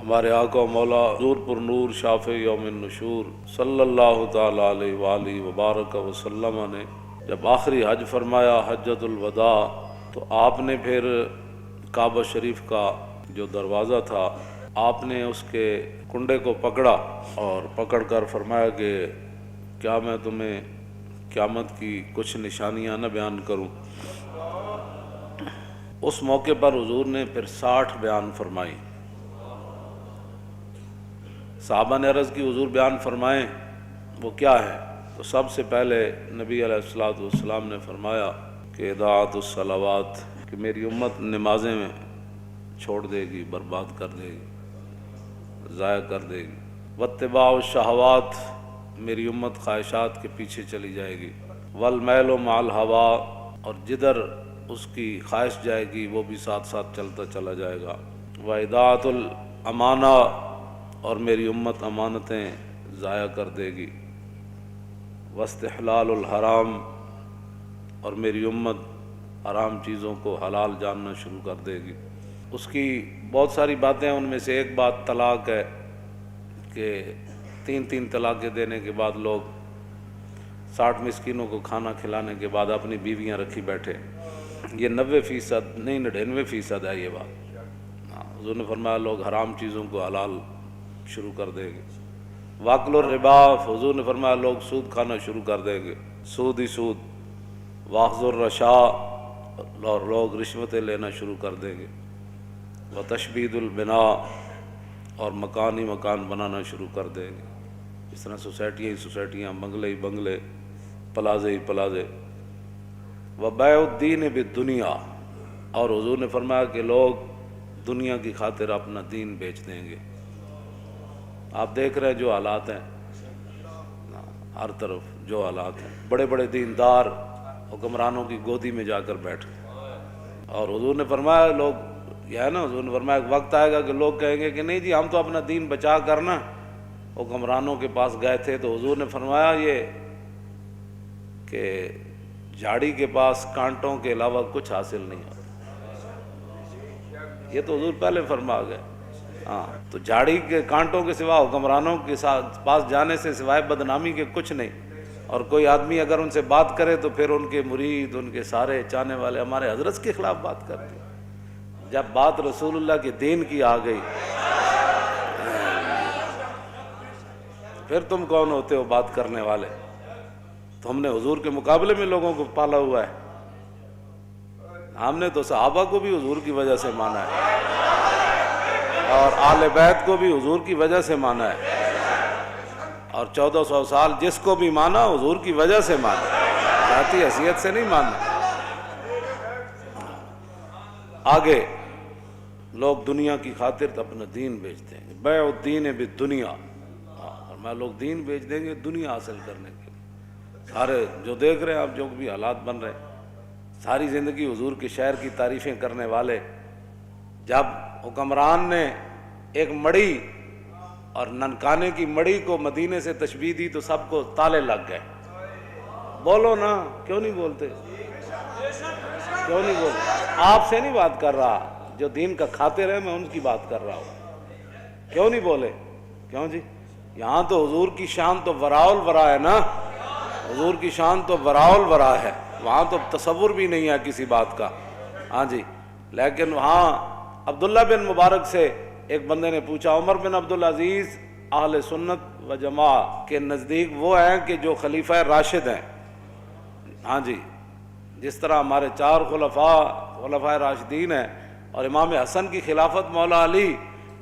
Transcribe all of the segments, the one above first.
ہمارے آقا و مولا حضور پر نور شافع یوم النشور صلی اللہ تعالیٰ علیہ وآلہ وبارک وسلم نے جب آخری حج فرمایا حجۃ الوداع، تو آپ نے پھر کعبہ شریف کا جو دروازہ تھا آپ نے اس کے کنڈے کو پکڑا اور پکڑ کر فرمایا کہ کیا میں تمہیں قیامت کی کچھ نشانیاں نہ بیان کروں۔ اس موقع پر حضور نے پھر 60 بیان فرمائی۔ صحابہ نے عرض کی حضور بیان فرمائیں وہ کیا ہے؟ تو سب سے پہلے نبی علیہ الصلوۃ والسلام نے فرمایا کہ اضاعت الصلوات، کہ میری امت نمازیں میں چھوڑ دے گی، برباد کر دے گی، ضائع کر دے گی۔ واتباع الشہوات، میری امت خواہشات کے پیچھے چلی جائے گی۔ والمیل مع الہوا، اور جدھر اس کی خواہش جائے گی وہ بھی ساتھ ساتھ چلتا چلا جائے گا۔ واضاعت الامانہ، اور میری امت امانتیں ضائع کر دے گی۔ واستحلال الحرام، اور میری امت حرام چیزوں کو حلال جاننا شروع کر دے گی۔ اس کی بہت ساری باتیں ہیں، ان میں سے ایک بات طلاق ہے کہ 3 طلاقیں دینے کے بعد لوگ 60 مسکینوں کو کھانا کھلانے کے بعد اپنی بیویاں رکھی بیٹھے۔ یہ 90% نہیں 99% ہے یہ بات۔ حضور نے فرمایا لوگ حرام چیزوں کو حلال شروع کر دیں گے۔ واکل الربا، حضور نے فرمایا لوگ سود کھانا شروع کر دیں گے، سود ہی سود۔ واخذ الرشا، اور لوگ رشوتیں لینا شروع کر دیں گے۔ وتشبید البناء، اور مکان ہی مکان بنانا شروع کر دیں گے۔ اس طرح سوسائٹیاں ہی سوسائٹیاں، بنگلے ہی بنگلے، پلازے ہی پلازے۔ وبیع الدین بالدنیا، اور حضور نے فرمایا کہ لوگ دنیا کی خاطر اپنا دین بیچ دیں گے۔ آپ دیکھ رہے ہیں جو حالات ہیں، ہر طرف جو حالات ہیں، بڑے بڑے دیندار حکمرانوں کی گودی میں جا کر بیٹھے۔ اور حضور نے فرمایا لوگ، یہ ہے نا، حضور نے فرمایا ایک وقت آئے گا کہ لوگ کہیں گے کہ نہیں جی ہم تو اپنا دین بچا کر نا حکمرانوں کے پاس گئے تھے۔ تو حضور نے فرمایا یہ کہ جھاڑی کے پاس کانٹوں کے علاوہ کچھ حاصل نہیں ہوتا۔ یہ تو حضور پہلے فرما گئے۔ ہاں، تو جھاڑی کے کانٹوں کے سوا حکمرانوں کے پاس جانے سے سوائے بدنامی کے کچھ نہیں۔ اور کوئی آدمی اگر ان سے بات کرے تو پھر ان کے مرید، ان کے سارے چاہنے والے ہمارے حضرت کے خلاف بات کرتے ہیں۔ جب بات رسول اللہ کے دین کی آ گئی پھر تم کون ہوتے ہو بات کرنے والے؟ تو ہم نے حضور کے مقابلے میں لوگوں کو پالا ہوا ہے۔ ہم نے تو صحابہ کو بھی حضور کی وجہ سے مانا ہے، اور آل بیت کو بھی حضور کی وجہ سے مانا ہے، اور 1400 سال جس کو بھی مانا حضور کی وجہ سے مانا، ذاتی حیثیت سے نہیں ماننا۔ آگے لوگ دنیا کی خاطر اپنا دین بیچ دیں گے۔ بیع الدین بالدنیا، اور میں لوگ دین بیچ دیں گے دنیا حاصل کرنے کے لیے۔ سارے جو دیکھ رہے ہیں آپ، جو بھی حالات بن رہے ہیں، ساری زندگی حضور کے شہر کی تعریفیں کرنے والے، جب حکمران نے ایک مڑی اور ننکانے کی مڑی کو مدینے سے تشبیہ دی تو سب کو تالے لگ گئے۔ بولو نا، کیوں نہیں بولتے؟ کیوں نہیں بولتے؟ آپ سے نہیں بات کر رہا، جو دین کا خاطر ہے میں ان کی بات کر رہا ہوں۔ کیوں نہیں بولے؟ کیوں جی؟ یہاں تو حضور کی شان تو وراء الورا ہے نا، حضور کی شان تو وراء الورا ہے، وہاں تو تصور بھی نہیں ہے کسی بات کا۔ ہاں جی، لیکن وہاں عبداللہ بن مبارک سے ایک بندے نے پوچھا، عمر بن عبدالعزیز اہل سنت و جماعت کے نزدیک وہ ہیں کہ جو خلیفہ راشد ہیں۔ ہاں جی، جس طرح ہمارے 4 خلفاء راشدین ہیں، اور امام حسن کی خلافت مولا علی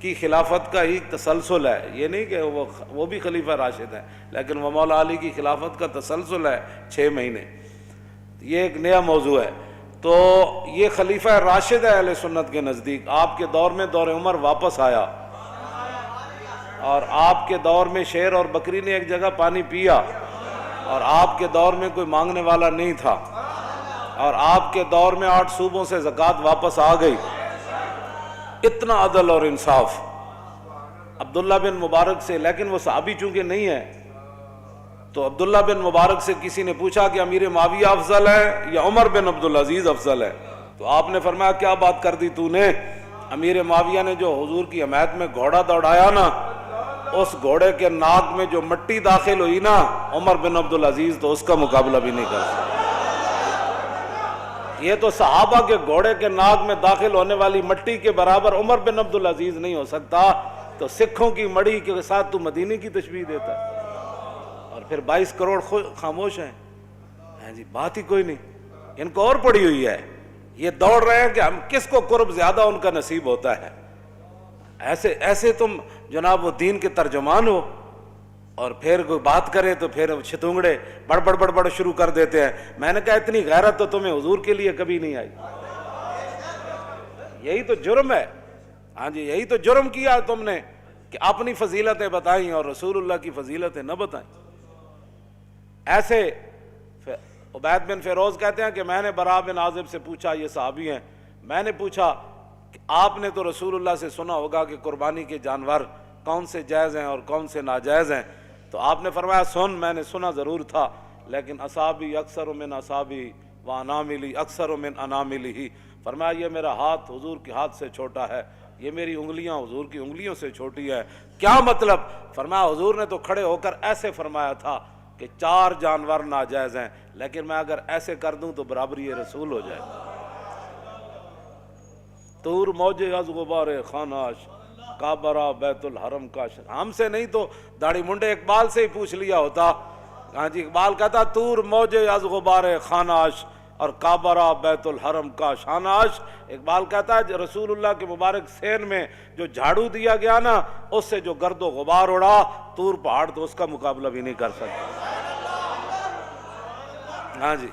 کی خلافت کا ہی تسلسل ہے، یہ نہیں کہ وہ بھی خلیفہ راشد ہیں، لیکن وہ مولا علی کی خلافت کا تسلسل ہے 6 مہینے۔ یہ ایک نیا موضوع ہے۔ تو یہ خلیفہ راشد ہے اہل سنت کے نزدیک۔ آپ کے دور میں دور عمر واپس آیا، اور آپ کے دور میں شیر اور بکری نے ایک جگہ پانی پیا، اور آپ کے دور میں کوئی مانگنے والا نہیں تھا، اور آپ کے دور میں 8 صوبوں سے زکوٰۃ واپس آ گئی۔ اتنا عدل اور انصاف عبداللہ بن مبارک سے، لیکن وہ صحابی چونکہ نہیں ہے، تو عبداللہ بن مبارک سے کسی نے پوچھا کہ امیر معاویہ افضل ہے یا عمر بن عبدالعزیز افضل ہے؟ تو آپ نے فرمایا کیا بات کر دی تو نے؟ امیر معاویہ نے جو حضور کی حمایت میں گھوڑا دوڑایا نا، اس گھوڑے کے ناک میں جو مٹی داخل ہوئی نا، عمر بن عبدالعزیز تو اس کا مقابلہ بھی نہیں کر سکتا۔ یہ تو صحابہ کے گھوڑے کے ناک میں داخل ہونے والی مٹی کے برابر عمر بن عبدالعزیز نہیں ہو سکتا، تو سکھوں کی مڑی کے ساتھ تو مدینے کی تشبیہ دیتا ہے، اور پھر 22 کروڑ خاموش ہیں جی، بات ہی کوئی نہیں، ان کو اور پڑی ہوئی ہے، یہ دوڑ رہے ہیں کہ ہم کس کو قرب زیادہ ان کا نصیب ہوتا ہے۔ ایسے تم جناب وہ دین کے ترجمان ہو، اور پھر کوئی بات کرے تو پھر چھتونگڑے بڑ شروع کر دیتے ہیں۔ میں نے کہا اتنی غیرت تو تمہیں حضور کے لیے کبھی نہیں آئی، یہی تو جرم ہے، ہاں جی یہی تو جرم کیا تم نے کہ اپنی فضیلتیں بتائیں اور رسول اللہ کی فضیلتیں نہ بتائیں۔ ایسے عبید بن فیروز کہتے ہیں کہ میں نے براء بن عازب سے پوچھا، یہ صحابی ہیں، میں نے پوچھا کہ آپ نے تو رسول اللہ سے سنا ہوگا کہ قربانی کے جانور کون سے جائز ہیں اور کون سے ناجائز ہیں، تو آپ نے فرمایا میں نے سنا ضرور تھا، لیکن اصابی اکثر من اصابی و اناملی اکثر من اناملی، فرمایا یہ میرا ہاتھ حضور کے ہاتھ سے چھوٹا ہے، یہ میری انگلیاں حضور کی انگلیوں سے چھوٹی ہے۔ کیا مطلب؟ فرمایا حضور نے تو کھڑے ہو کر ایسے فرمایا تھا کہ 4 جانور ناجائز ہیں، لیکن میں اگر ایسے کر دوں تو برابری رسول ہو جائے۔ طور موج از غبار خاناش، کعبہ بیت الحرم کاش۔ ہم سے نہیں تو داڑھی منڈے اقبال سے ہی پوچھ لیا ہوتا، ہاں جی اقبال کہتا طور موج از غبار خاناش اور کعبہ بیت الحرم کا شاناش۔ اقبال کہتا ہے رسول اللہ کے مبارک سین میں جو جھاڑو دیا گیا نا، اس سے جو گرد و غبار اڑا، طور پہاڑ تو اس کا مقابلہ بھی نہیں کر سکتا۔ ہاں جی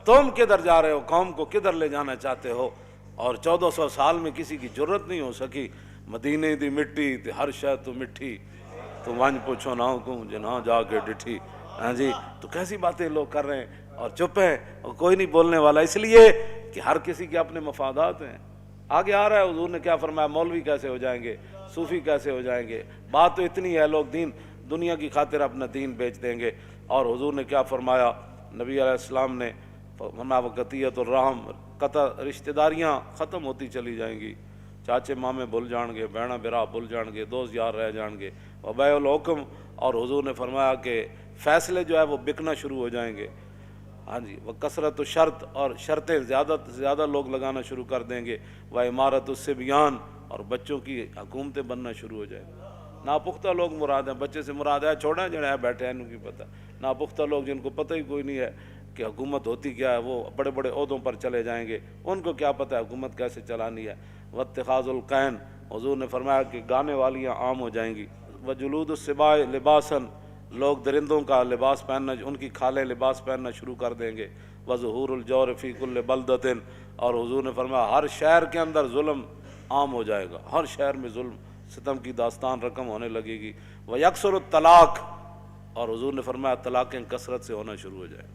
تم کدھر جا رہے ہو، قوم کو کدھر لے جانا چاہتے ہو؟ اور 1400 سال میں کسی کی جرت نہیں ہو سکی۔ مدینے دی مٹی تے ہر شے تو مٹھی، تو ونج پوچھو نہ کو جناں جا کے ڈٹھی۔ ہاں جی تو کیسی باتیں لوگ کر رہے ہیں اور چپ ہیں اور کوئی نہیں بولنے والا، اس لیے کہ ہر کسی کے اپنے مفادات ہیں۔ آگے آ رہا ہے حضور نے کیا فرمایا، مولوی کیسے ہو جائیں گے، صوفی کیسے ہو جائیں گے، بات تو اتنی ہے، لوگ دنیا کی خاطر اپنا دین بیچ دیں گے۔ اور حضور نے کیا فرمایا، نبی علیہ السلام نے فرمایا وقتیت الرحم، قطع رشتہ داریاں ختم ہوتی چلی جائیں گی، چاچے مامے بھول جان گے، بہنا برا بھول جان گے، دوست یار رہ جان گے، وبیع الحکم، اور حضور نے فرمایا کہ فیصلے جو ہے وہ بکنا شروع ہو جائیں گے۔ ہاں جی وہ کثرت و شرط، اور شرطیں زیادہ سے زیادہ لوگ لگانا شروع کر دیں گے، وہ عمارت الصبیان، اور بچوں کی حکومتیں بننا شروع ہو جائیں گی۔ ناپختہ لوگ مراد ہیں، بچے سے مراد ہے چھوڑیں جڑے ہیں بیٹھے ہیں ان کی پتہ، ناپختہ لوگ جن کو پتہ ہی کوئی نہیں ہے کہ حکومت ہوتی کیا ہے، وہ بڑے بڑے عہدوں پر چلے جائیں گے، ان کو کیا پتہ ہے حکومت کیسے چلانی ہے۔ واتخاذ القین، حضور نے فرمایا کہ گانے والیاں عام ہو جائیں گی۔ وجلود السباع لباسا، لوگ درندوں کا لباس پہننا، ان کی کھالیں لباس پہننا شروع کر دیں گے۔ وظہور الجور فی کل بلدۃ، اور حضور نے فرمایا ہر شہر کے اندر ظلم عام ہو جائے گا، ہر شہر میں ظلم ستم کی داستان رقم ہونے لگے گی۔ ویکثر الطلاق، اور حضور نے فرمایا طلاقیں کثرت سے ہونا شروع ہو جائیں،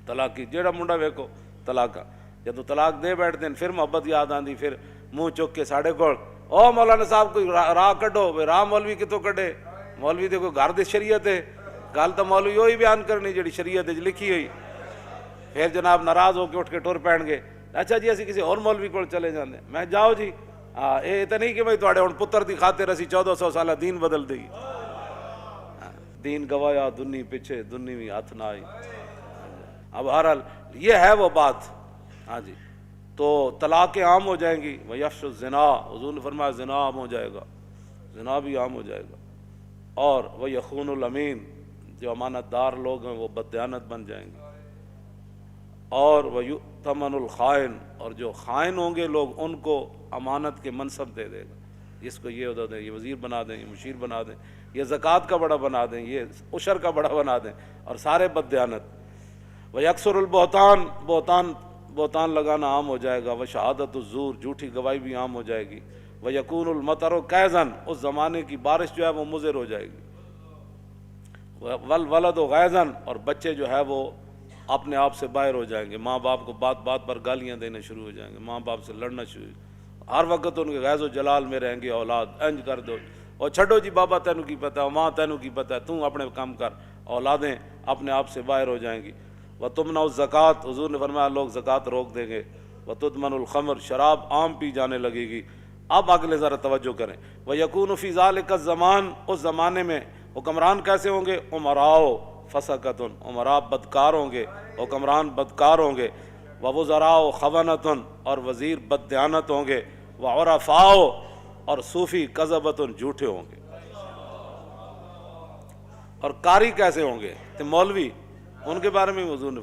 طلاق کی جیڑا منڈا ویکو طلاق، جب تو طلاق دے بیٹھتے ہیں پھر محبت یاد آندی، پھر منہ چک کے ساڑے کول او مولانا صاحب کوئی راہ کڈو، راہ مولوی کتوں کڈے، مولوی دے کوئی گھر دی شریعت ہے، گل تو مولوی وہی بیان کرنی جڑی شریعت وچ لکھی ہوئی۔ پھر جناب ناراض ہو کے اٹھ کے ٹر پین گے، اچھا جی اسی کسی اور مولوی کول چلے جاندے، میں جاؤ جی، یہ تو نہیں کہ بھائی تواڈے ہن پتر دی خاطر اسی 1400 سالہ دین بدل دئی، دین گوایا دنی پیچھے دنی بھی ہاتھ نہ آئی۔ اب بہرحال یہ ہے وہ بات، ہاں جی تو طلاقیں عام ہو جائیں گی۔ ویفش الزنا، حضور نے فرمایا زنا عام ہو جائے گا، زنا بھی عام ہو جائے گا۔ اور وہ یخون الامین، جو امانت دار لوگ ہیں وہ بددیانت بن جائیں گے۔ اور وہ یؤتمن الخائن، اور جو خائن ہوں گے لوگ ان کو امانت کے منصب دے دے گا، اس کو یہ عہدہ دیں، یہ وزیر بنا دیں، یہ مشیر بنا دیں، یہ زکوٰۃ کا بڑا بنا دیں، یہ عشر کا بڑا بنا دیں، اور سارے بددیانت۔ ویکثر البہتان، بہتان لگانا عام ہو جائے گا۔ وشہادت الزور، جھوٹی گواہی بھی عام ہو جائے گی۔ ویکون المطر کیزن، اس زمانے کی بارش جو ہے وہ مضر ہو جائے گی۔ والولد غیظن، اور بچے جو ہے وہ اپنے آپ سے باہر ہو جائیں گے، ماں باپ کو بات بات پر گالیاں دینے شروع ہو جائیں گے، ماں باپ سے لڑنا شروع، ہر وقت ان کے غیظ و جلال میں رہیں گے، اولاد انج کر دو، اور چھڈو جی بابا تینوں کی پتہ ہے، ماں تینوں کی پتہ ہے، تم اپنے کام کر، اولادیں اپنے آپ سے باہر ہو جائیں گی۔ وَتُمْنَعُ الزَّکَاۃ، حضور نے فرمایا لوگ زکوٰۃ روک دیں گے۔ وتدمن الخمر، شراب عام پی جانے لگے گی۔ اب اگلے ذرا توجہ کریں، وَيَكُونُ فِي ذَلِكَ الزَّمَانِ، اس زمانے میں حکمران کیسے ہوں گے؟ عمراء فسقۃ، عمراء بدکار ہوں گے، حکمران بدکار ہوں گے، ووزراء خونۃ، اور وزیر بددیانت ہوں گے، وعرفاء، اور صوفی کذبۃ، جھوٹے ہوں گے۔ اور قاری کیسے ہوں گے؟ تو مولوی، ان کے بارے میں حضور نے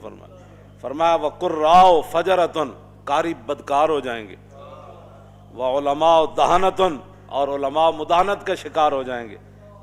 فرمایا وقراء فجرۃ، قاری بدکار ہو جائیں گے، وعلماء دہنۃ، اور علماء مداحنت کا شکار ہو جائیں گے۔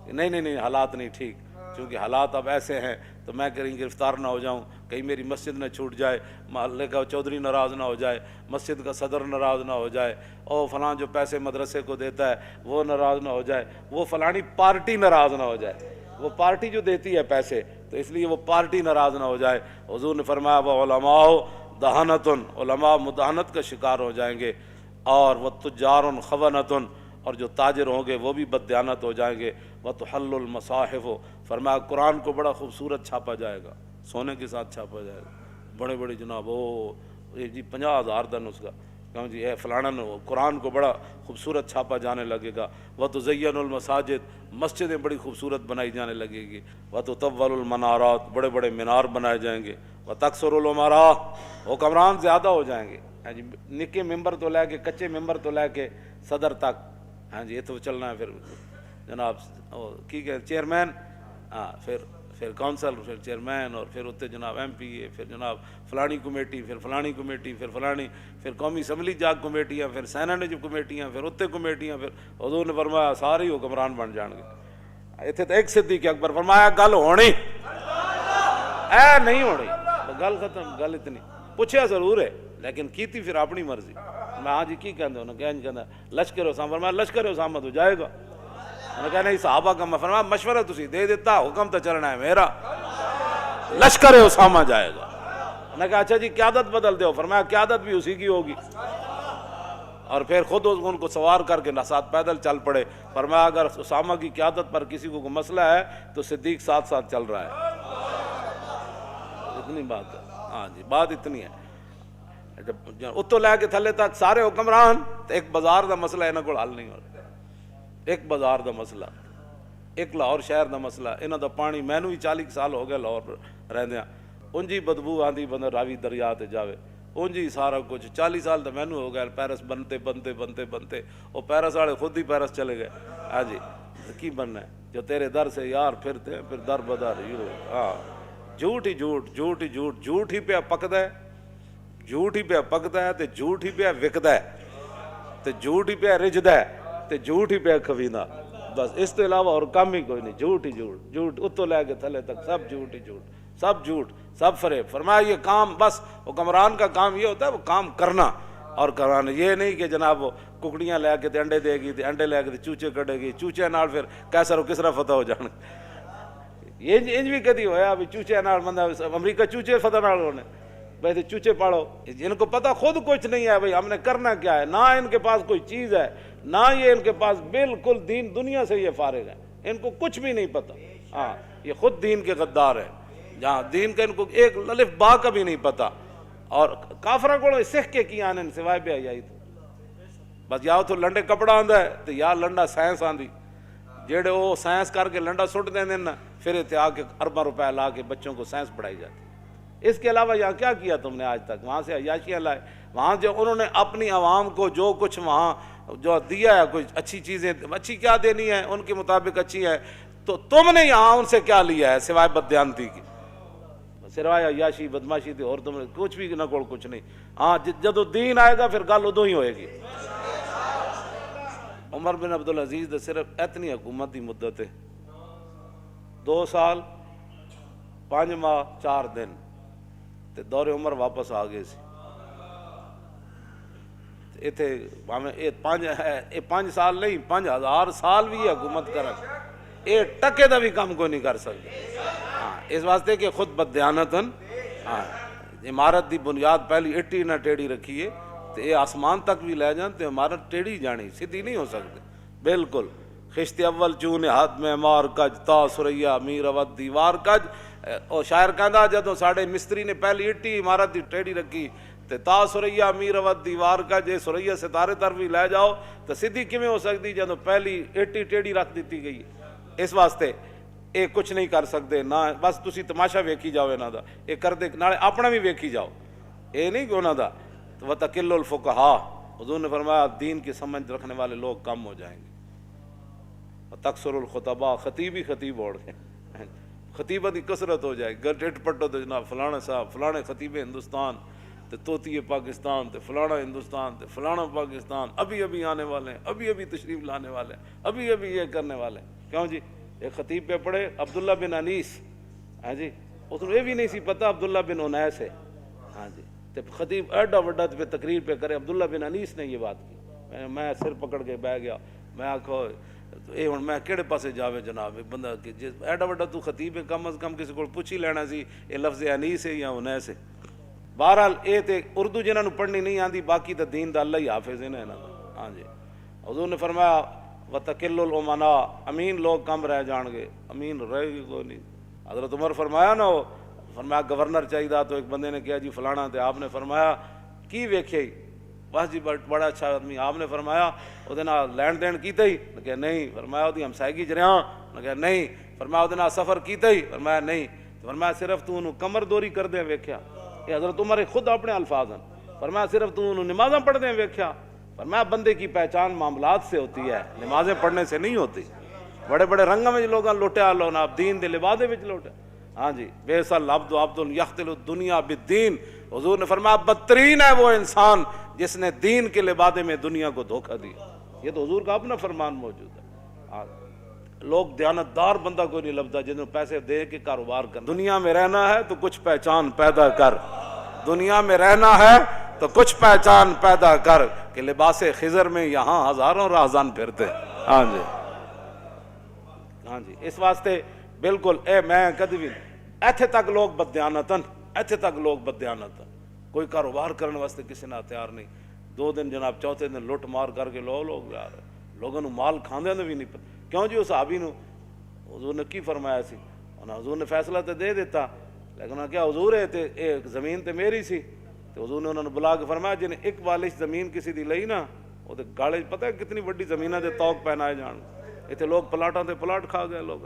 نہیں حالات نہیں ٹھیک، چونکہ حالات اب ایسے ہیں تو میں کہیں گرفتار نہ ہو جاؤں، کہیں میری مسجد نہ چھوٹ جائے، محلے کا چودھری ناراض نہ ہو جائے، مسجد کا صدر ناراض نہ ہو جائے، اور فلاں جو پیسے مدرسے کو دیتا ہے وہ ناراض نہ ہو جائے، وہ فلانی پارٹی ناراض نہ ہو جائے، وہ پارٹی جو دیتی ہے پیسے تو اس لیے وہ پارٹی ناراض نہ ہو جائے۔ حضور نے فرمایا وہ علماء دہنۃ، علماء مداحنت کا شکار ہو جائیں گے، اور وہ تجار خونۃ، اور جو تاجر ہوں گے وہ بھی بددیانت ہو جائیں گے، وتحل المصاحف، فرمایا قرآن کو بڑا خوبصورت چھاپا جائے گا، سونے کے ساتھ چھاپا جائے گا، بڑے بڑے جناب جی 50,000 دن اس کا، کہوں جی اے فلانا قرآن کو بڑا خوبصورت چھاپا جانے لگے گا، وتزین المساجد، مسجدیں بڑی خوبصورت بنائی جانے لگے گی، وتطول المنارات، بڑے بڑے مینار بنائے جائیں گے، وتکثر الامراء، حکمران زیادہ ہو جائیں گے، ہاں جی نکے ممبر تو لے کے کچے ممبر تو لے کے صدر تک، ہاں جی یہ تو چلنا ہے، پھر جناب کی کہ چیئرمین، ہاں پھر کونسل، پھر چیئرمین، اور پھر اتنے جناب ایم پی اے، پھر جناب فلانی کمیٹی، پھر فلانی کمیٹی، پھر فلانی، پھر قومی اسمبلی جاگ کمیٹیاں، پھر سینٹ کمیٹیاں، پھر اتنے کمیٹیاں، پھر حضور نے فرمایا سارے ہی حکمران بن جان گے۔ اتنے تو ایک صدیق اکبر فرمایا گل ہونی اے نہیں ہونی، گل ختم، گل اتنی پوچھا ضرور ہے لیکن کیتی پھر اپنی مرضی۔ میں ہاں جی کی کہندے انہوں نے کہنا لشکر اسامہ، فرمایا لشکر اسامہ تو جائے گا، انہوں نے کہا نہیں صحابہ کا، میں فرمایا مشورہ تسی دے دیتا، حکم تو چلنا ہے میرا، لشکر اسامہ جائے گا۔ انہوں نے کہا اچھا جی قیادت بدل دو، فرمایا قیادت بھی اسی کی ہوگی، اور پھر خود ان کو سوار کر کے ساتھ پیدل چل پڑے، فرمایا اگر اسامہ کی قیادت پر کسی کو مسئلہ ہے تو صدیق ساتھ ساتھ چل رہا ہے۔ اتنی بات ہے، ہاں جی بات اتنی ہے۔ اتو لے کے تھلے تک سارے حکمران، تو ایک بازار دا مسئلہ انہاں کول حل نہیں ہوتا، ایک بازار دا مسئلہ، ایک لاہور شہر دا مسئلہ، انہاں دا پانی مینوں ہی 40 سال ہو گئے لاہور رہندیاں، انجی بدبو آندی بندہ راوی دریا تے جاوے، انجی سارا کچھ 40 سال تو مینوں ہو گئے پیرس بنتے وہ پیرس والے خود ہی پیرس چلے گئے، ہاں جی کی بننا ہے جو تیرے در سے یار پھرتے ہیں پھر در بدر، ہاں جھوٹ ہی جھوٹ، جھوٹ ہی جھوٹ، جھوٹ ہی پہ پکدا ہے، جھوٹ ہی پہ پکدا ہے، تے جھوٹ ہی پہ وکدا ہے، تے جھوٹ ہی پہ رجدا ہے، تے جھوٹ ہی پہ کھویندا، بس اس کے علاوہ اور کام ہی کوئی نہیں، جھوٹ ہی جھوٹ، جھوٹ اتو لے کے تھلے تک سب جھوٹ ہی جھوٹ، سب جھوٹ، سب فریب۔ فرمایا یہ کام بس حکمران کا کام یہ ہوتا ہے وہ کام کرنا اور کرانا، یہ نہیں کہ جناب وہ ککڑیاں لے کے تے انڈے دے گی، تے انڈے لے کے تے چوچے کڈے گی، چوچے نال پھر کیسر و کسرا فتح ہو جان، یہ انج بھی کدی ہویا بھی چوچے نال بندہ امریکہ چوچے فتح نال ہونے، بھائی چوچے پاڑو، ان کو پتہ خود کچھ نہیں ہے بھائی ہم نے کرنا کیا ہے، نہ ان کے پاس کوئی چیز ہے، نہ یہ ان کے پاس بالکل دین دنیا سے یہ فارغ ہے، ان کو کچھ بھی نہیں پتہ، ہاں یہ خود دین کے غدار ہیں، جہاں دین کا ان کو ایک الف با کا بھی نہیں پتہ، اور کافراں کو سکھ کے کی آنے سوائے بے حیائی تو بس یا تو لنڈے کپڑا آندا ہے تو یا لنڈا سائنس آندی، جیڑے وہ سائنس کر کے لنڈا سٹ دیں نا پھر اتنے آ کے ارباں روپے لا کے بچوں کو سائنس پڑھائی جاتی۔ اس کے علاوہ یہاں کیا کیا تم نے آج تک؟ وہاں سے عیاشیاں لائے، وہاں جو انہوں نے اپنی عوام کو جو کچھ وہاں جو دیا ہے، کچھ اچھی چیزیں، اچھی کیا دینی ہے ان کے مطابق اچھی ہے، تو تم نے یہاں ان سے کیا لیا ہے سوائے بددیانتی کی، سوائے عیاشی بدماشی تھی، اور تم نے کچھ بھی نہ کوئی کچھ نہیں۔ ہاں جدو دین آئے گا پھر گل ادو ہی ہوئے گی۔ عمر بن عبدالعزیز دے صرف اتنی حکومت دی مدت ہے 2 سال 5 ماہ 4 دن، تے دور عمر واپس آ گئے سی، اتنے یہ 5 سال نہیں 5000 سال بھی حکومت کرن، یہ ٹکے دا بھی کام کوئی نہیں کر سکتے، ہاں اس واسطے کہ خود بددیانتن، ہاں عمارت دی بنیاد پہلی اٹی نہ ٹیڑھی رکھیے تو یہ آسمان تک بھی لے جان تو عمارت ٹیڑھی جانی، سیدھی نہیں ہو سکتی بالکل۔ خشت اول چون ہاتھ میں مار کج تا سریا میر اود دیوار کج، اور شاعر کہندا جدوں ساڈے مستری نے پہلی اٹی عمارت دی ٹیڑھی رکھی تے تا سریا میر ود دیوار کا جے سریا ستارے طرف بھی لے جاؤ تو سیدھی کیویں ہو سکتی جدوں پہلی ایٹی ٹیڑھی رکھ دیتی گئی. اس واسطے یہ کچھ نہیں کر سکتے نہ بس تسی تماشا ویکھی جاؤ انہاں دا, یہ کردے نالے اپنا بھی ویکھی جاؤ, یہ نہیں کہ انہاں دا. وَتَقِلُّ الْفُقَهَاء حضور نے فرمایا دین کی سمجھ رکھنے والے لوگ کم ہو جائیں گے. وَتَكْثُرُ الْخُطَبَاء خطیب ہی خطیب اوڑ گئے, خطیبہ کی کثرت ہو جائے گی. ڈٹ پٹو تو جناب فلانا صاحب فلانے خطیب ہندوستان تے توتی پاکستان تے فلانا ہندوستان تے فلانا پاکستان ابھی ابھی آنے والے ہیں, ابھی ابھی تشریف لانے والے ہیں, ابھی ابھی یہ کرنے والے ہیں. کیوں جی ایک خطیب پہ پڑھے عبداللہ بن انیس, ہاں جی اس کو یہ بھی نہیں سی پتہ عبداللہ بن انیس ہے. ہاں جی تے خطیب ایڈا وڈا پہ تقریر پہ کرے عبداللہ بن انیس نے یہ بات کی. میں سر پکڑ کے بہ گیا, میں آکھو اے ہن میں کہڑے پاسے جاوے جناب, بندہ کہ جس ایڈا وڈا تو خطیب ہے کم از کم کسی کو پوچھ ہی لینا سی یہ لفظ انیس ہے یا انیس ہے. بہرحال اے تے اردو جنہاں نوں پڑھنی نہیں آندی باقی تے دین دا اللہ ہی حافظ ہے نا انہاں دا. ہاں جی حضور نے فرمایا وَتَقِلُّ الْأُمَنَاء امین لوگ کم رہ جان گے, امین رہے گی کوئی نہیں. حضرت عمر فرمایا نا, فرمایا گورنر چاہیے تو ایک بندے نے کہا جی فلانا, تے آپ نے فرمایا کی ویکھے ہی بس جی بڑا اچھا آدمی. آپ نے فرمایا وہ لین دین کیتا ہی, نے کہا نہیں. فرمایا وہ ہمسائیگی جریاں, نے کہا نہیں. فرمایا وہ سفر کیتا ہی, فرمایا نہیں. فرمایا صرف تو انہوں کمر دوری کر دیں ویکھیا. یہ حضرت عمر خود اپنے الفاظ ہیں. فرمایا صرف تو انہوں نمازاں پڑھ دیں ویکھیا. فرمایا بندے کی پہچان معاملات سے ہوتی ہے, نمازیں پڑھنے سے نہیں ہوتی. بڑے بڑے رنگوں میں لوگاں لوٹیا لو نا, دین دے لبادے وچ لوٹیا. ہاں جی بیس العبد عبد یختل الدنیا بالدین. حضور نے فرمایا بدترین ہے وہ انسان جس نے دین کے لبادے میں دنیا کو دھوکہ دیا. یہ تو حضور کا اپنا فرمان موجود ہے. لوگ دیانتدار بندہ کوئی نہیں لبدا جنہوں پیسے دے کے کاروبار کر. دنیا میں رہنا ہے تو کچھ پہچان پیدا کر, دنیا میں رہنا ہے تو کچھ پہچان پیدا کر, کہ لباس خضر میں یہاں ہزاروں راہزان پھرتے. ہاں جی ہاں جی اس واسطے بالکل اے میں کدی بھی ایتھے تک لوگ بددیانتن, ایتھے تک لوگ بددیانتن, کوئی کاروبار کرنے واسطے کسی نہ تیار نہیں. 2 دن جناب چوتھے دن لٹ مار کر کے لوگ جا رہے, لوگوں نے مال کھاندے نے بھی نہیں پتہ. کیوں جی اس صحابی نو حضور نے کی فرمایا سی, حضور نے فیصلہ تو دے دیتا, لیکن کیا حضور ہے تے ایک زمین تے میری سی. تو حضور نے انہوں نے بلا کے فرمایا جن ایک بالش زمین کسی دی لئی نا, وہ تے گاڑے پتہ ہے کتنی بڑی زمیناں دے توق پہنائے جان. ایتھے لوگ پلاٹاں تے پلاٹ کھا گئے, لوگ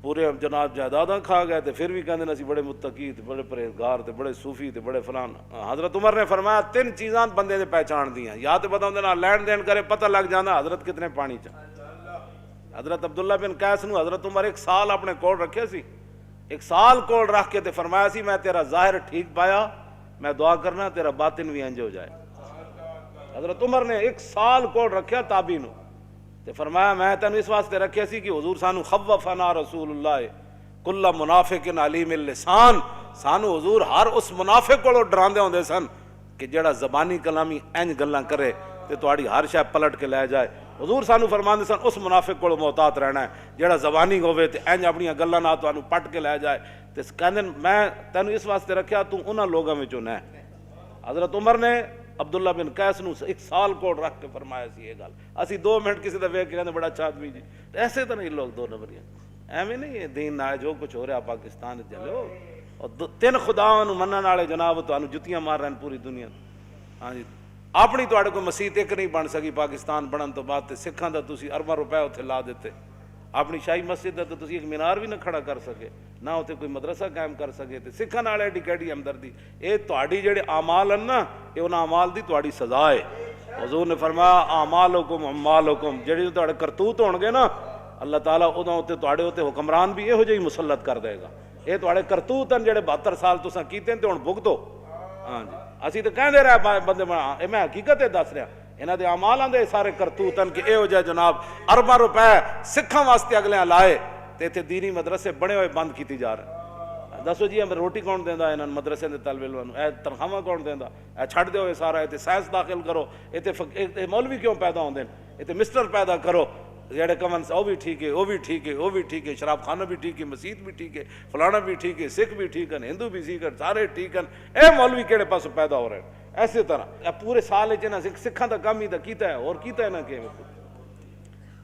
پورے جناب جائیداداں کھا گئے, تے پھر بھی کہندے نے اسی بڑے متقی تے بڑے پرہیزگار تے بڑے صوفی تے بڑے فلان. حضرت عمر نے فرمایا 3 چیزاں بندے نے پہچان دیاں, یا تے بتاؤں نہ لین دین کرے پتہ لگ جانا حضرت کتنے پانی چاہ. حضرت عبداللہ بن قیس نو حضرت عمر 1 سال اپنے کول رکھے سی, 1 سال کول رکھ کے تے فرمایا سی میں تیرا ظاہر ٹھیک پایا, میں دعا کرنا تیرا باطن بھی انج ہو جائے. حضرت عمر نے 1 سال کول رکھیا تابعی نو, تے فرمایا میں تینوں اس واسطے رکھیا سی کہ حضور سانو خوفنا رسول اللہ کل منافق علیم اللسان. سانو حضور ہر اس منافق کو ڈراندے ہوندے سن کہ جڑا زبانی کلامی انج گلاں کرے تے تہاڈی ہر شے پلٹ کے لے جائے. حضور سانو فرماندے سن اس منافق کو محتاط رہنا ہے جڑا زبانی ہوے تے انج اپنی گلاں نال تانوں پٹ کے لے جائے. تے کہندے میں تینوں اس واسطے رکھیا تو انہاں لوگاں وچوں نہ. حضرت عمر نے عبداللہ بن قیس نو 1 سال کو رکھ کے فرمایا سی یہ گل. اسی 2 منٹ کسی دا ویکھ کے کہندے بڑا اچھا آدمی جی. ایسے تو نہیں لوگ 2 نمبریاں, ایویں نہیں ہے دین نہ جو کچھ ہو رہا پاکستان چلو, اور 3 خداواں نو منن والے جناب تانوں جتیاں مار رہے پوری دنیا. ہاں جی اپنی تواڈے کوئی مسجد ایک نہیں بن سکی پاکستان بنن تو بعد, تے سکھاں دا تسی ارباں روپے اتھے لا دیتے. اپنی شاہی مسجد دا تو تسی ایک مینار بھی نہ کھڑا کر سکے, نہ اتنے کوئی مدرسہ قائم کر سکے. تے سکھاں نال ایڈی کیڑی ہمدردی. یہ تہاڈی جڑے اعمال ہیں نا, یہ انہاں اعمال دی تہاڈی سزا ہے. حضور نے فرمایا اعمالکم اعمالکم, جڑے تہاڈے کرتوت ہون گے نا اللہ تعالیٰ اُدوں تے تہاڈے تے حکمران بھی یہو جہی مسلط کر دے گا. یہ تہاڈے کرتوت ہیں جڑے 72 سال تساں کیتے تے ہن بھگتو. ہاں جی اسی تو کہندے رہے بندے بنا, میں حقیقت دس رہا انہاں دے اعمالاں دے سارے کرتوت ہیں کہ یہو جہے جناب ارباں روپے سکھاں واسطے اگلے لائے تے اتنے دینی مدرسے بنے ہوئے بند کیتی جا رہے. دسو جی ہمیں روٹی کون دیندا انہاں مدرسے دے طالب علماں, اے تنخواہ کون دیندا, اے چھڈ دیو سارا, اتنے سائنس داخل کرو, اتنے مولوی کیوں پیدا ہوندے, اتنے مسٹر پیدا کرو جڑے کمن سے وہ بھی ٹھیک ہے, وہ بھی ٹھیک ہے, وہ بھی ٹھیک ہے, شراب خانہ بھی ٹھیک ہے, مسجد بھی ٹھیک ہے, فلانا بھی ٹھیک ہے, سکھ بھی ٹھیک ہیں, ہندو بھی ٹھیک ہیں, سارے ٹھیک ہیں. اے مولوی کہڑے پاس پیدا ہو رہے ہیں. ایسے طرح پورے سال سکھاں دا کام ہی دا کیتا ہے, اور کیتا ہے نا کہ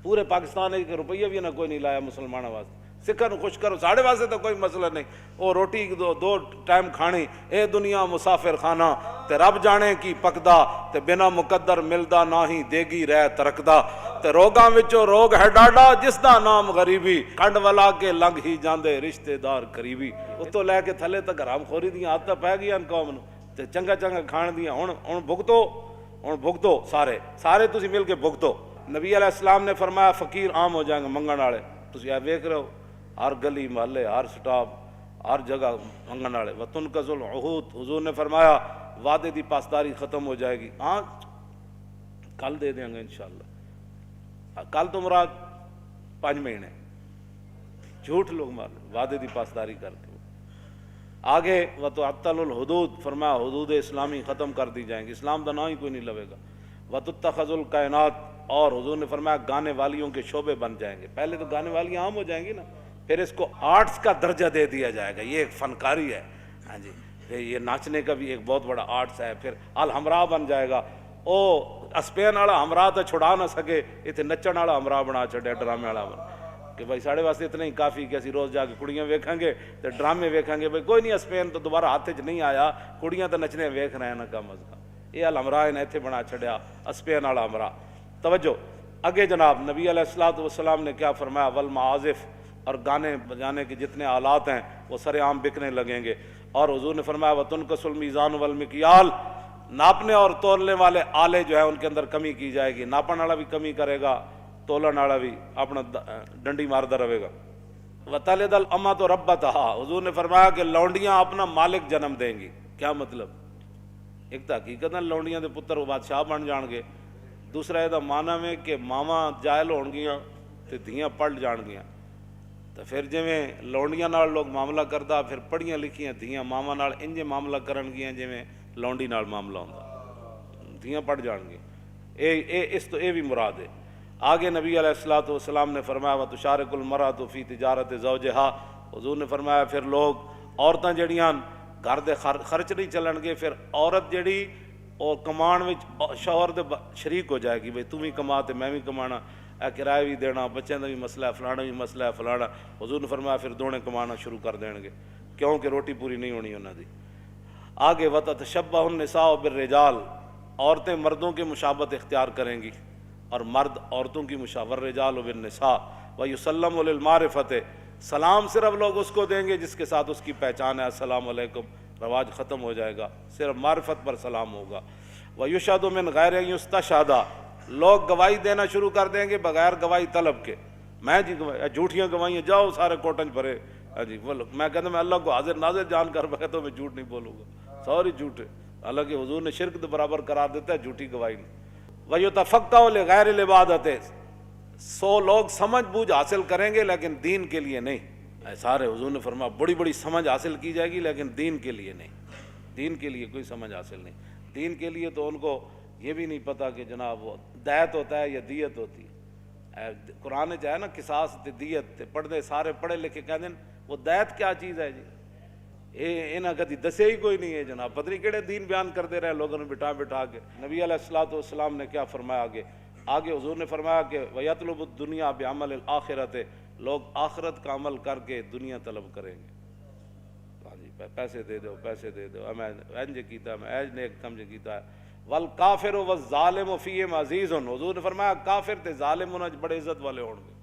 پورے پاکستان ایک روپیہ بھی نہ کوئی نہیں لایا مسلمانوں واسطے. سکھاں نوں خوش کرو، ساڑے واسطے تو کوئی مسئلہ نہیں، وہ روٹی دو ٹائم کھانی، اے دنیا مسافر خانہ، تے رب جانے کی پکدا، تے بنا مقدر ملدا نہ ہی دیگی رہ ترکدا، تے روگاں وچوں روگ ہے ڈاڈا جس دا نام غریبی، کنڈ ولا کے لنگ ہی جاندے رشتے دار قریبی۔ اتوں لے کے تھلے تک حرام خوری دیاں عادتاں پی گئیاں قوم نوں، تے چنگا چنگا کھان دیاں، ہن بھگتو سارے تسی مل کے بھگتو۔ نبی علیہ السلام نے فرمایا فقیر عام ہو جائیں گے، منگن والے تسی اے ویکھ رہے ہو، ہر گلی محلے ہر سٹاپ ہر جگہ منگن والے۔ وتنقض العہود، حضور نے فرمایا وعدے دی پاسداری ختم ہو جائے گی، ہاں کل دے دیں گے انشاءاللہ، کل تو مراد 5 مہینے، جھوٹ لوگ مار وعدے دی پاسداری کر کے۔ آگے وتعطل الحدود، فرمایا حدود اسلامی ختم کر دی جائیں گی، اسلام دا نام ہی کوئی نہیں لوے گا۔ وتتخذ الکائنات، اور حضور نے فرمایا گانے والیوں کے شعبے بن جائیں گے، پہلے تو گانے والیاں عام ہو جائیں گی نا، پھر اس کو آرٹس کا درجہ دے دیا جائے گا، یہ ایک فنکاری ہے، ہاں جی، یہ ناچنے کا بھی ایک بہت بڑا آرٹس ہے۔ پھر الحمراء بن جائے گا، او اسپین والا ہمراہ تو چھڑا نہ سکے، اتنے نچن والا ہمراہ بنا چھڑیا، ڈرامے والا بنا کہ بھائی ساڑے واسطے اتنا ہی کافی کہ اسی روز جا کے کڑیاں ویکھیں گے تو ڈرامے ویکھیں گے، بھائی کوئی نہیں اسپین تو دوبارہ ہاتھ چ نہیں آیا، کڑیاں تو نچنے ویکھ رہے ہیں نا کم از کم، یہ الحمراہ نے اتنے بنا چھڑیا اسپین والا ہمراہ۔ توجہ اگے جناب نبی علیہ الصلوۃ والسلام نے کیا فرمایا، والمعازف، اور گانے بجانے کے جتنے آلات ہیں وہ سر عام بکنے لگیں گے، اور حضور نے فرمایا وتنقص المیزان والمکیال، ناپنے اور تولنے والے آلے جو ہیں ان کے اندر کمی کی جائے گی، ناپن والا بھی کمی کرے گا، تولن والا بھی اپنا ڈنڈی مارتا رہے گا۔ وتلد الامۃ ربتہا، حضور نے فرمایا کہ لونڈیاں اپنا مالک جنم دیں گی۔ کیا مطلب؟ ایک تو حقیقت لونڈیاں دے پتر بادشاہ بن جان گے، دوسرا یہ معنی میں کہ ماواں جائل ہون گیاں تے دھیاں پڑھ جان گیاں، تو پھر جویں لونڈیاں نال لوگ معاملہ کردا، پھر پڑھیاں لکھیاں دھیاں ماواں نال انجے معاملہ کرن گیاں جویں لونڈی نال معاملہ ہوندا، دھیاں پڑھ جان گے، اس تو یہ بھی مراد ہے۔ آگے نبی علیہ الصلوۃ والسلام نے فرمایا وتشارک المرأۃ فی تجارت زوجہا، حضور نے فرمایا پھر لوگ عورتاں جڑیاں گھر دے خرچ نہیں چلن گے، پھر عورت جڑی اور کمان وچ شوہر دے شریک ہو جائے گی، بھئی تم بھی کما تے میں بھی کمانا، اے کرایہ بھی دینا، بچوں کا بھی مسئلہ ہے، فلانا بھی مسئلہ ہے فلانا، حضور نے فرمایا پھر دونے کمانا شروع کر دیں گے، کیونکہ روٹی پوری نہیں ہونی انہاں دی۔ آگے وتتشبہ النساء بالرجال، عورتیں مردوں کی مشابہت اختیار کریں گی اور مرد عورتوں کی مشابہت، والرجال بالنساء ویسلم للمعرفۃ، سلام صرف لوگ اس کو دیں گے جس کے ساتھ اس کی پہچان ہے، السلام علیکم رواج ختم ہو جائے گا، صرف معرفت پر سلام ہوگا۔ وَيُشْهَدُ مِنْ غَيْرِ أَنْ يُسْتَشْهَدَ، لوگ گواہی دینا شروع کر دیں گے بغیر گواہی طلب کے، میں جی جھوٹیاں گواہیاں جاؤ سارے کوٹنج بھرے، جی میں کہتا میں اللہ کو حاضر ناظر جان کر بیٹھا تو میں جھوٹ نہیں بولوں گا، سوری جھوٹ ہے، حالانکہ حضور نے شرک کے برابر قرار دیتا ہے جھوٹی گواہی نہیں۔ وَيُتَفَقَّهُ لِغَيْرِ الْعِبَادَةِ، 100 لوگ سمجھ بوجھ حاصل کریں گے لیکن دین کے لیے نہیں، سارے حضور نے فرمایا بڑی بڑی سمجھ حاصل کی جائے گی لیکن دین کے لیے نہیں، دین کے لیے کوئی سمجھ حاصل نہیں، دین کے لیے تو ان کو یہ بھی نہیں پتا کہ جناب وہ دیت ہوتا ہے یا دیت ہوتی ہے، قرآن جو ہے نا قصاص دیت پڑھتے سارے پڑھے لکھے کہہ دیں وہ دیت کیا چیز ہے جی، انہاں کدی دسے ہی کوئی نہیں ہے جناب، پتہ نہیں کہڑے دین بیان کرتے رہے لوگوں نے بٹھا کے۔ نبی علیہ الصلوۃ والسلام نے کیا فرمایا آگے حضور نے فرمایا کہ وَيَطْلُبُ الدُّنْيَا بِعَمَلِ الْآخِرَةِ، لوگ آخرت کا عمل کر کے دنیا طلب کریں گے، ہاں جی پیسے دے دو پیسے دے دو، میں انج کیتا میں ایج نیک کم کیتا ہے۔ وَالْكَافِرُ وَالظَّالِمُ فِيهِمْ عَزِيزٌ، حضور نے فرمایا کافر تے ظالم انہاں بڑے عزت والے ہون گے،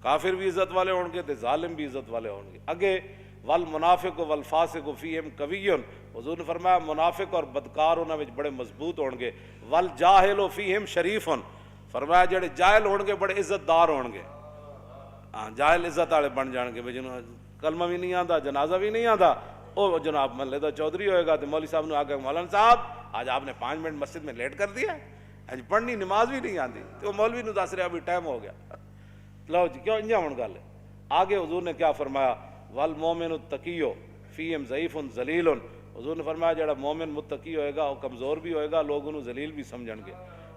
کافر بھی عزت والے ہون گے تے ظالم بھی عزت والے ہون گے۔ اگے والمنافق والفاسق فیہم قوی، حضور نے فرمایا منافق اور بدکار انہاں وچ بڑے مضبوط ہون گے۔ والجاہل فیہم شریف، فرمایا جڑے جاہل ہون گے بڑے عزت دار ہون گے، ہاں جاہل عزت والے بن جان گے، جنہوں کلمہ بھی نہیں آتا جنازہ بھی نہیں آتا، وہ جناب محلے دا چودھری ہوئے گا تو مولوی صاحب نے آ کے مولانا صاحب آج آپ نے 5 منٹ مسجد میں لیٹ کر دیا ہے، پڑھنی نماز بھی نہیں آتی، تو مولوی نے دس رہا ابھی ٹائم ہو گیا، لو جی کیوں انجا ہون گل ہے۔ آگے حضور نے کیا فرمایا والمومن التقی فیہم ضعیف ذلیل، حضور نے فرمایا جڑا مومن متقی ہوئے گا وہ کمزور بھی ہوئے گا، لوگ انہوں ذلیل بھی سمجھن گے۔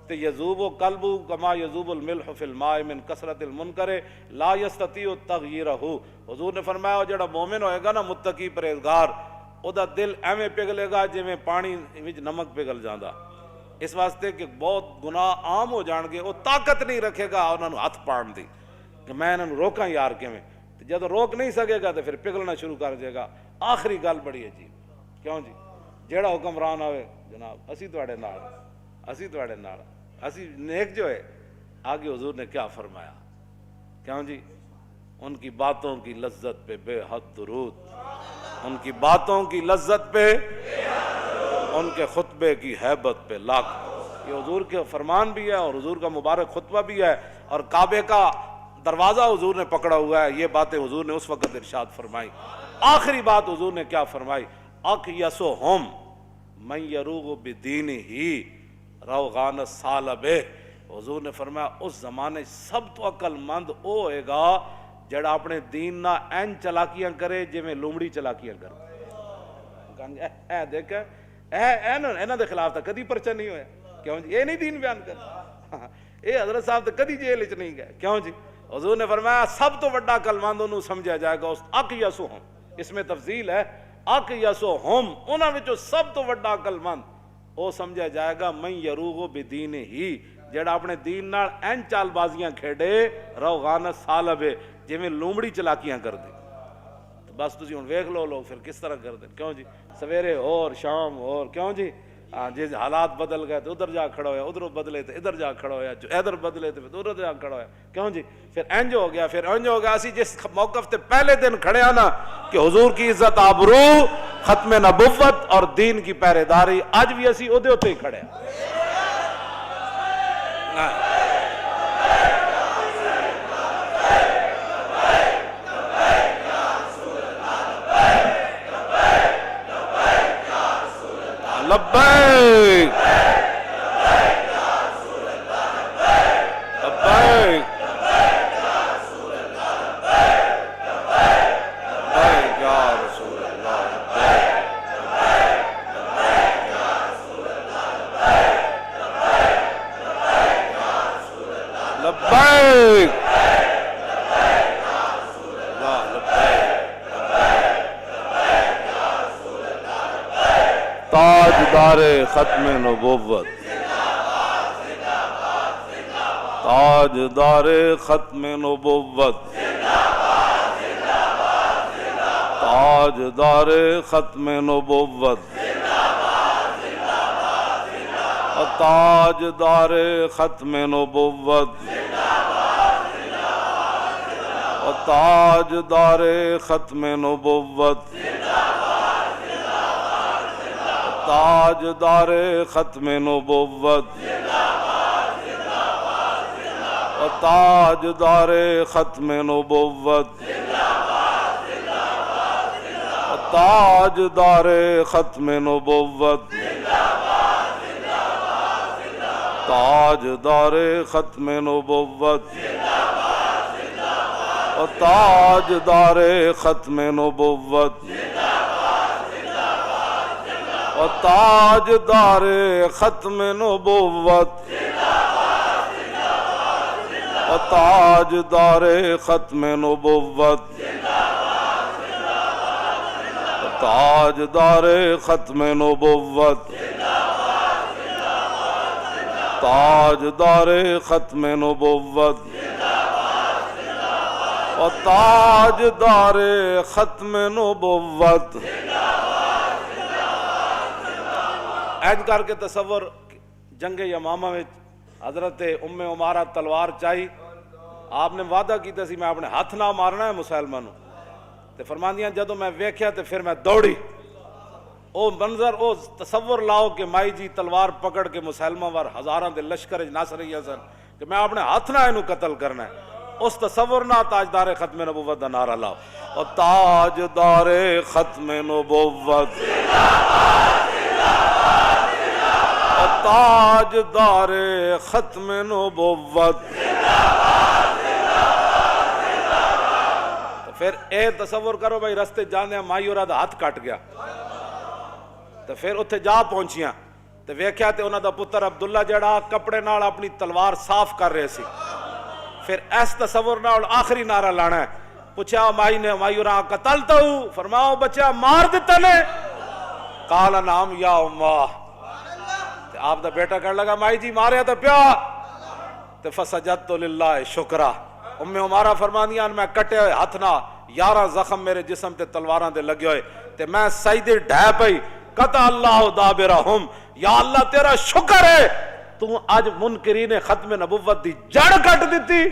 تے یذوب قلبہ کما یذوب الملح فی الماء من کثرت المنکر لا یستطیع تغییرہ، حضور نے فرمایا جڑا مومن ہوئے گا نا متقی پرہیزگار، او دا دل ایویں پگھلے گا جویں پانی وچ نمک پگھل جاندا، اس واسطے کہ بہت گناہ عام ہو جان گے، وہ طاقت نہیں رکھے گا انہاں نوں ہاتھ پاڑن دی کہ میں انہاں نوں روکاں یار کیویں، جب روک نہیں سکے گا تو پھر پگھلنا شروع کر دے گا. آخری گل بڑی عجیب, کیوں جی, جیڑا حکمران آوے جناب اسی تواڈے نال, اسی تواڈے نال, اسی نیک جو ہے. آگے حضور نے کیا فرمایا, کیوں جی, ان کی باتوں کی لذت پہ بے حد درود, ان کی باتوں کی لذت پہ, ان کے خطبے کی ہیبت پہ لاکھ. یہ حضور کے فرمان بھی ہے اور حضور کا مبارک خطبہ بھی ہے, اور کعبے کا دروازہ حضور نے پکڑا ہوا ہے. یہ باتیں حضور نے اس وقت ارشاد فرمائی. آخری بات حضور نے کیا فرمائی, اقیسہم من یروغ بدینہ روغان الثعلب. حضور نے فرمایا اس زمانے سب تو عقل مند او ہوئے گا جڑا اپنے دین نہ این چلاکیاں کرے جی میں لومڑی چلاکیاں کرے. اے دیکھ اینا دے خلاف تا کدی پرچہ نہیں ہویا, کیوں جی, یہ نہیں دین بیان کر, اے حضرت صاحب تا کدی جیل وچ نہیں گئے, کیوں جی. حضور نے فرمایا سب تو بڑا عقل مند انہوں سمجھا جائے گا اس اقیسہم, اس میں تفضیل ہے, اقیسہم انہاں وچوں سب تو بڑا عقل مند او سمجھا جائے گا من یروغ بدینہ, جڑا اپنے دین نال این چال بازیاں کھیڑے روغان الثعلب, جی میں لومڑی چلاکیاں کر دے. تو بس تسی ہن ویکھ لو لوگ پھر کس طرح کر دیں, کیوں جی, سویرے اور شام اور, کیوں جی, جی حالات بدل گئے تو ادھر جا کھڑا ہویا, ادھر بدلے تو ادھر جا کھڑا ہویا, جو ادھر بدلے تو ادھر جا کھڑا ہویا, کیوں جی. پھر انج ہو گیا, پھر انج ہو گیا. اسی جس موقف تے پہلے دن کھڑے آنا کہ حضور کی عزت آبرو, ختم نبوت اور دین کی پہرے داری, اج بھی اسی اودے ہوتے ہی کھڑے ہیں. لبیک لبیک تاجدار ختم نبوت, تاجدار ختم نبوت, تاجدار ختم نبوت, تاجدار ختم نبوت, تاجدار ختم نبوت, تاجدار ختم نبوت, تاجدار ختم نبوت, تاجدار ختم نبوت, تاجدار ختم نبوت, تاجدار ختم نبوت, تاجدار ختم نبوت, تاجدار ختم نبوت, تاجدار ختم نبوت, تاجدار ختم نبوت, تاجدار ختم نبوت. اینج کر کے تصور جنگ یمامہ میں حضرت ام عمارہ تلوار چاہی, آپ نے وعدہ کیتا سی میں اپنے ہاتھ نہ مارنا ہے مسلمانوں, تے فرماندیاں جدوں میں ویکھیا تے پھر میں دوڑی. او منظر, او تصور لاؤ کہ مائی جی تلوار پکڑ کے مسلمہ وار ہزاراں دے لشکر نس رہی سن کہ میں اپنے ہاتھ نہ اینو قتل کرنا ہے. اس تصور نہ تاجدار ختم نبوت دا نعرہ لاؤ, اور تاجدار ختم نبوت, تاجدار ختم نبوت. پھر اے تصور کرو بھائی رستے جانے مائی اور ہاتھ کٹ گیا, تو پھر اتھے جا پہنچیاں تو ویکھیا تے انہاں دا پتر عبداللہ جڑا کپڑے نال اپنی تلوار صاف کر رہے سی. پھر اس تصور نال آخری نعرہ لانا ہے. پوچھا مائی نے, مائی اور قتلتا ہوں, فرماؤ بچہ مار دیتا نے, قال نعم یا امہ. آپ دا بیٹا کہنے لگا مائی جی ماریا تو پیا, تو فسجدت للہ شکرہ, ام عمارہ فرماندیاں میں کٹے ہوئے ہاتھ نہ 11 زخم میرے جسم تے تلواراں دے لگے ہوئے تے میں سجدے ڈھے پئی قطع اللہ دابرہم، یا اللہ تیرا شکر ہے تو اج منکرین ختم نبوت دی جڑ کٹ دیتی۔